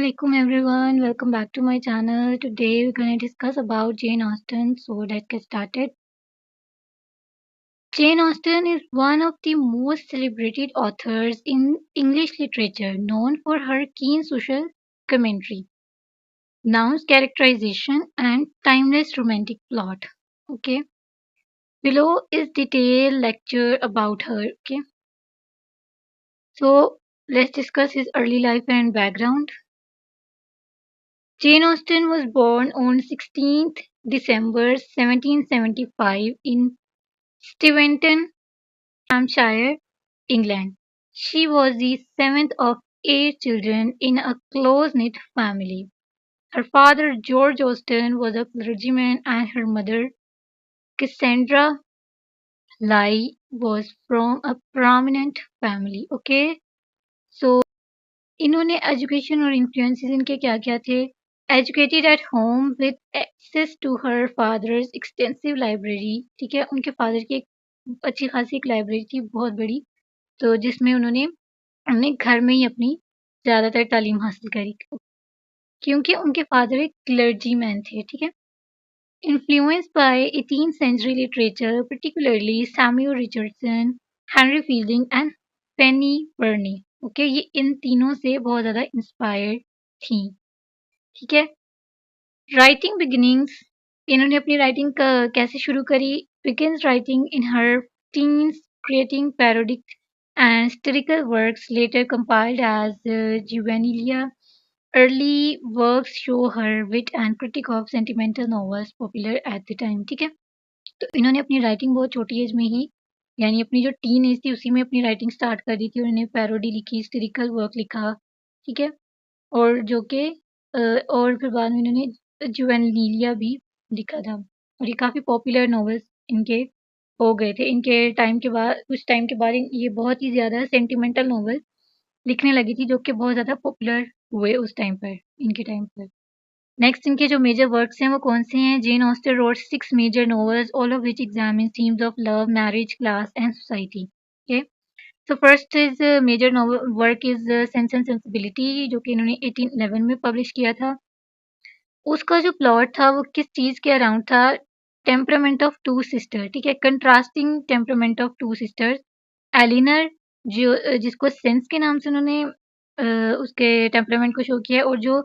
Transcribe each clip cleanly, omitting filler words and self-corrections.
Assalamualaikum everyone. Welcome back to my channel. Today we're going to discuss about Jane Austen. So let's get started. Jane Austen is one of the most celebrated authors in English literature, known for her keen social commentary, nuance characterization, and timeless romantic plot. Okay. Below is detailed lecture about her. Okay. So let's discuss his early life and background. Jane Austen was born on 16th December 1775 in Steventon, Hampshire, England. She was the seventh of eight children in a close-knit family. Her father, George Austen, was a clergyman, and her mother, Cassandra Lai, was from a prominent family. Okay, so इन्होंने education और influences इनके क्या-क्या थे? Educated at home with access to her father's extensive library, ठीक है? उनके father की एक अच्छी खासी एक लाइब्रेरी थी, बहुत बड़ी, तो जिसमें उन्होंने अपने घर में ही अपनी ज़्यादातर तालीम हासिल करी, क्योंकि उनके फादर एक क्लर्जीमैन थे, ठीक है? Influenced by 18th century literature, particularly Samuel Richardson, Henry Fielding and Penny Burney. Okay, ये इन तीनों से बहुत ज़्यादा इंस्पायर्ड थी, ठीक है? राइटिंग बिगिनिंग्स, इन्होंने अपनी राइटिंग कैसे शुरू करी? Begins writing in her teens, creating parodic and satirical works later compiled as juvenilia. Early works show her wit and critique of sentimental novels popular at the time. ठीक है, तो इन्होंने अपनी राइटिंग बहुत छोटी एज में ही, यानी अपनी जो टीन एज थी उसी में अपनी राइटिंग स्टार्ट कर दी थी। उन्होंने पैरोडी लिखी, स्टिरिकल वर्क लिखा, ठीक है, और जो कि और फिर बाद में इन्होंने जुवेनिलिया भी लिखा था, और ये काफ़ी पॉपुलर नॉवेल्स इनके हो गए थे। इनके टाइम के बाद, कुछ टाइम के बाद ये बहुत ही ज़्यादा सेंटिमेंटल नॉवेल लिखने लगी थी, जो कि बहुत ज़्यादा पॉपुलर हुए उस टाइम पर, इनके टाइम पर। नेक्स्ट इनके जो मेजर वर्क्स हैं वो कौन से हैं? Jane Austen wrote 6 major novels, all of which examine themes of love, marriage, class and society. Okay, so first is major novel work is sense and sensibility, जो कि इन्होंने 1811 में पब्लिश किया था। उसका जो प्लॉट था वो किस चीज़ के अराउंड था? टेम्परामेंट ऑफ टू सिस्टर, ठीक है, contrasting temperament of two sisters. Elinor, जो जिसको सेंस के नाम से उन्होंने उसके टेम्परामेंट को शो किया है, और जो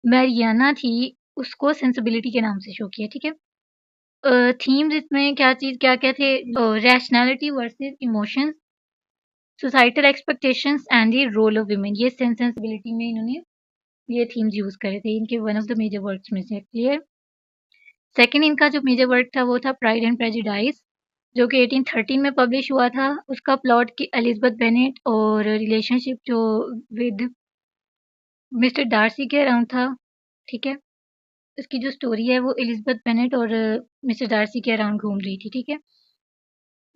मैरियाना थी उसको सेंसिबिलिटी के नाम से शो किया, ठीक है। थीम्स इसमें क्या-क्या थे? Rationality versus emotions, societal expectations and the role of women. ये सेंस सेंसिबिलिटी में इन्होंने ये थीम्स यूज़ करे थे, इनके one of the major works में से। क्लियर? सेकंड इनका जो मेजर वर्क था वो था प्राइड एंड प्रेजुडाइस, जो कि 1813 में पब्लिश हुआ था। उसका प्लॉट की एलिज़ाबेथ बेनेट और रिलेशनशिप जो विद मिस्टर डार्सी के अराउंड था, ठीक है। इसकी जो स्टोरी है वो एलिज़ाबेथ बेनेट और मिस्टर डार्सी के अराउंड घूम रही थी, ठीक है,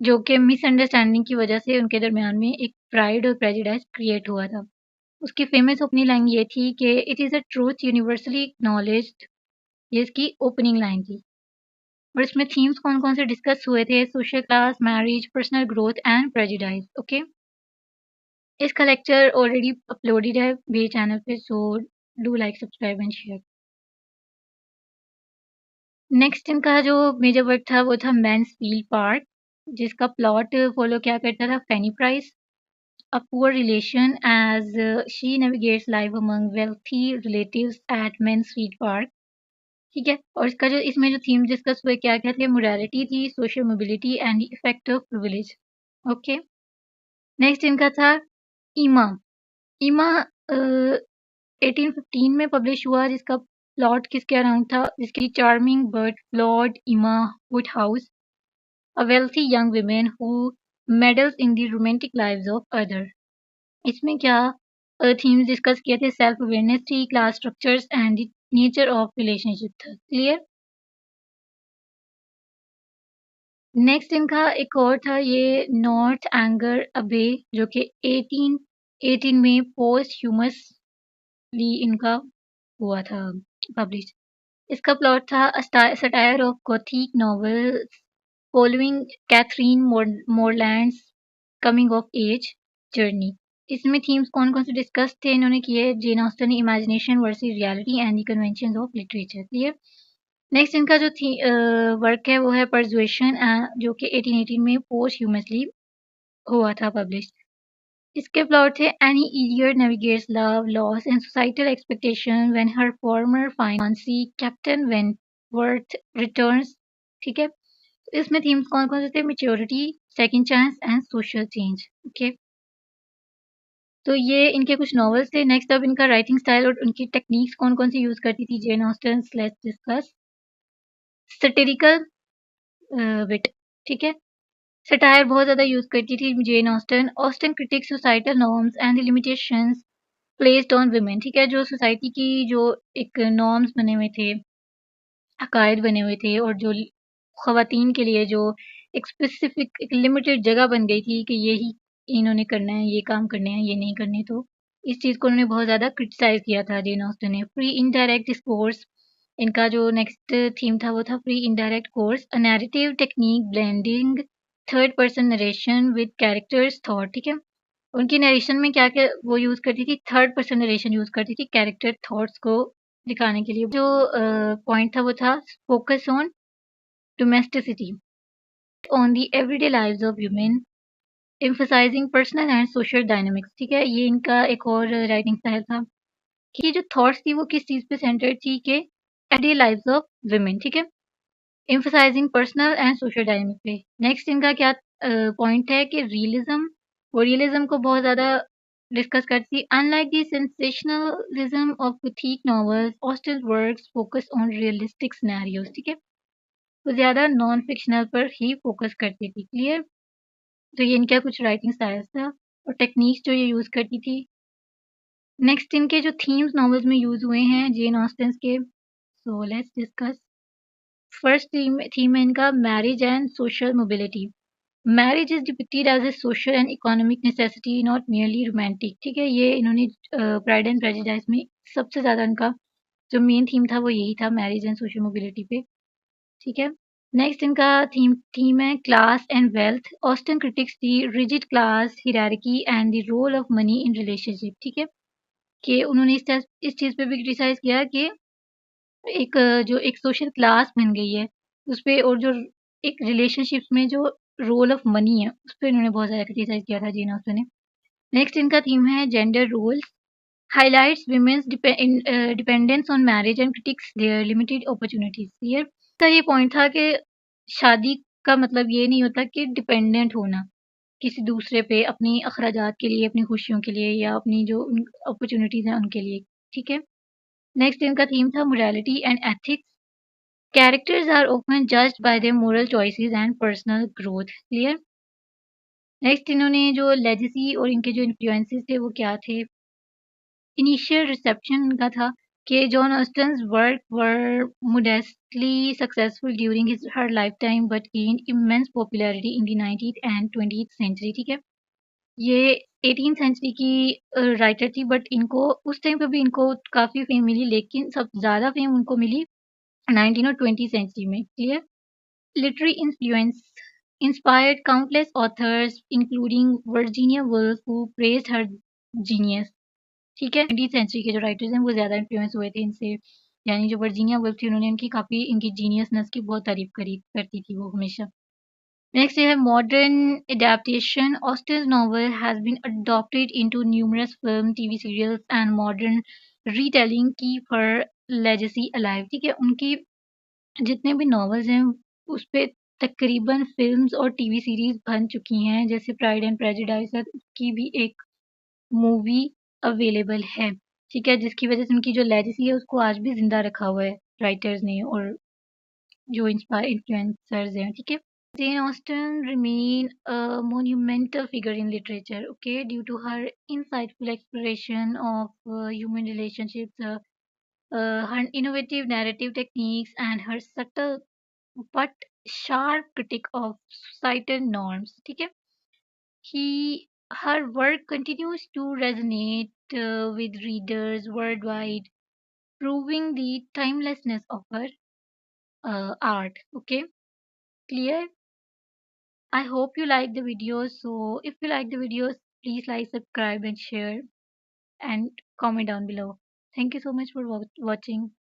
जो कि मिसअंडरस्टैंडिंग की वजह से उनके दरमियान में एक प्राइड और प्रेजुडाइस क्रिएट हुआ था। उसकी फेमस ओपनिंग लाइन ये थी कि it is a truth universally acknowledged, ये इसकी ओपनिंग लाइन थी। और इसमें थीम्स कौन-कौन से डिस्कस हुए थे? Social class, marriage, personal growth and prejudice. Okay, इसका लेक्चर ऑलरेडी अपलोडेड है मेरे चैनल पे, so do like, subscribe and share. Next इनका जो मेजर वर्क था वो था मैन्सफील्ड पार्क, जिसका प्लॉट फॉलो क्या करता था? Fanny Price, a poor relation as she navigates life among wealthy relatives at Mansfield Park, ठीक है। और इसका जो इसमें जो थीम डिस्कस हुए क्या-क्या थे? मोरालिटी थी, social mobility and effect of privilege. Okay, next इनका था ईमा। ईमा 1815 में पब्लिश हुआ, जिसका प्लॉट किसके अराउंड था? जिसकी चार्मिंग बट फ्लॉड ईमा Woodhouse, a wealthy young woman who medals in the romantic lives of other. इसमें क्या थीम्स डिस्कस किए थे? सेल्फ अवेयरनेस थी, class structures and the nature of relationship था। क्लियर? नेक्स्ट इनका एक और था ये नॉर्थ एंगर अबे, जो कि 1818 में पोस्ट ह्यूमसली इनका हुआ था पब्लिश। इसका प्लॉट था satire of gothic novels following Catherine Morland's coming of age journey. इसमें थीम्स कौन-कौन से डिस्कस थे इन्होंने किए, जेन ऑस्टन ने imagination versus reality and the conventions of literature, clear. Next इनका जो वर्क है वो है परसुएशन, जो कि 1818 में पोस्टह्यूमसली हुआ था पब्लिश। इसके प्लॉट थे, Anne Elliot navigates love, loss and societal expectation when her former fiance Captain Wentworth returns, ठीक है। इसमें थीम्स कौन-कौन से थे, maturity, second chance and social change, okay. तो ये इनके कुछ नॉवेल्स थे। नेक्स्ट अब इनका राइटिंग स्टाइल और उनकी टेक्निक्स कौन-कौन सी यूज़ करती थी Jane Austen, let's discuss. Satirical wit, ठीक है। सटायर बहुत ज़्यादा यूज़ करती थी Jane Austen. Austen critiques societal norms and the limitations placed on women, ठीक है। जो सोसाइटी की जो एक नॉर्म्स बने हुए थे, अकायद बने हुए थे और जो ख़वातीन के लिए जो एक स्पेसिफिक एक लिमिटेड जगह बन गई थी कि यही इन्होंने करना है, ये काम करने हैं, ये नहीं करने, तो इस चीज़ को उन्होंने बहुत ज़्यादा क्रिटिसाइज़ किया था जेन ऑस्टन ने। फ्री इनडायरेक्ट डिस्कोर्स, इनका जो नेक्स्ट थीम था वो था free indirect course, a narrative technique blending third person narration with characters thought, ठीक है। उनकी नरेशन में क्या-क्या वो यूज़ करती थी, थर्ड पर्सन नरेशन यूज़ करती थी कैरेक्टर थॉट्स को दिखाने के लिए। जो पॉइंट था वो था focus on domesticity, on the everyday lives of women, emphasising personal and social dynamics, ठीक है। ये इनका एक और राइटिंग स्टाइल था कि जो थॉट्स थी वो किस चीज़ पे सेंटर्ड थी कि एवरीडे लाइव्स ऑफ वुमेन, ठीक है। Emphasising personal and social dynamic पे। नेक्स्ट इनका क्या पॉइंट है कि रियलिज्म, वो रियलिज्म को बहुत ज़्यादा डिस्कस करती थी। Unlike the sensationalism of gothic novels, Austen works focus on realistic scenarios, ठीक है। वो ज़्यादा नॉन फिक्शनल पर ही फोकस करती थी, क्लियर। तो ये इनका कुछ राइटिंग स्टाइल्स था और टेक्निक्स जो ये यूज़ करती थी। नेक्स्ट इनके जो थीम्स नॉवेल्स में यूज़ हुए हैं जेन ऑस्टन के, so let's discuss. First theme है इनका marriage and social mobility. Marriage is depicted as a social and economic necessity, not merely romantic, ठीक है। ये इन्होंने प्राइड एंड प्रेजुडिस में सबसे ज़्यादा इनका जो मेन थीम था वो यही था, मैरिज एंड सोशल मोबिलिटी पे, ठीक है। नेक्स्ट इनका थीम थीम है class and wealth. Austen critiques the rigid class hierarchy and the role of money in relationship, ठीक है। कि उन्होंने इस चीज़ पे भी क्रिटिसाइज किया कि एक जो एक सोशल क्लास बन गई है उस पे, और जो एक रिलेशनशिप्स में जो रोल ऑफ मनी है उस पे इन्होंने बहुत ज़्यादा क्रिटिसाइज किया था जीन ऑस्टन ने। नेक्स्ट इनका थीम है gender roles, highlights women's dependence on marriage and critiques their limited opportunities, clear. का ये पॉइंट था कि शादी का मतलब ये नहीं होता कि डिपेंडेंट होना किसी दूसरे पे अपनी अखराजात के लिए, अपनी खुशियों के लिए या अपनी जो अपॉर्चुनिटीज़ हैं उनके लिए, ठीक है। नेक्स्ट इनका थीम था morality and ethics, characters are often judged by their moral choices and personal growth, clear. Next इन्होंने जो लेजेसी और इनके जो इन्फ्लुएंसेस थे वो क्या थे। इनिशियल रिसेप्शन का था कि John ऑस्टन्स work were modestly successful during her lifetime but gained immense popularity in the 19th and 20th century, ठीक है। ये 18th सेंचुरी की राइटर थी बट इनको उस टाइम पे भी इनको काफ़ी फेम मिली, लेकिन सब ज़्यादा फेम उनको मिली 19 और 20 सेंचुरी में, clear. Literary influence inspired countless authors including Virginia Woolf who praised her genius, ठीक है। 20th सेंचुरी के जो राइटर्स हैं वो ज़्यादा इन्फ्लुएंस हुए थे इनसे, यानी जो वर्जीनिया वुल्फ थी उन्होंने इनकी काफ़ी इनकी जीनियसनेस की बहुत तारीफ करी करती थी वो हमेशा। नेक्स्ट है modern adaptation, Austen's novel has been adopted into numerous film, TV serials and modern retelling keep her legacy alive, ठीक है। उनकी जितने भी नॉवेल्स हैं उस पे तकरीबन फिल्म्स और टीवी सीरीज बन चुकी हैं, जैसे प्राइड एंड प्रेजुडिस है उसकी भी एक मूवी अवेलेबल है, ठीक है, जिसकी वजह से उनकी जो लेगेसी है उसको आज भी ज़िंदा रखा हुआ है राइटर्स ने और जो इन्फ्लुएंसर्स हैं, ठीक है। Jane Austen remain a monumental figure in literature, okay, due to her insightful exploration of human relationships, her innovative narrative techniques, and her subtle but sharp critique of societal norms, ठीक है। Her work continues to resonate with readers worldwide, proving the timelessness of her art. Okay, clear? I hope you like the videos. So if you like the videos, Please like, subscribe, and share, and comment down below. Thank you so much for watching.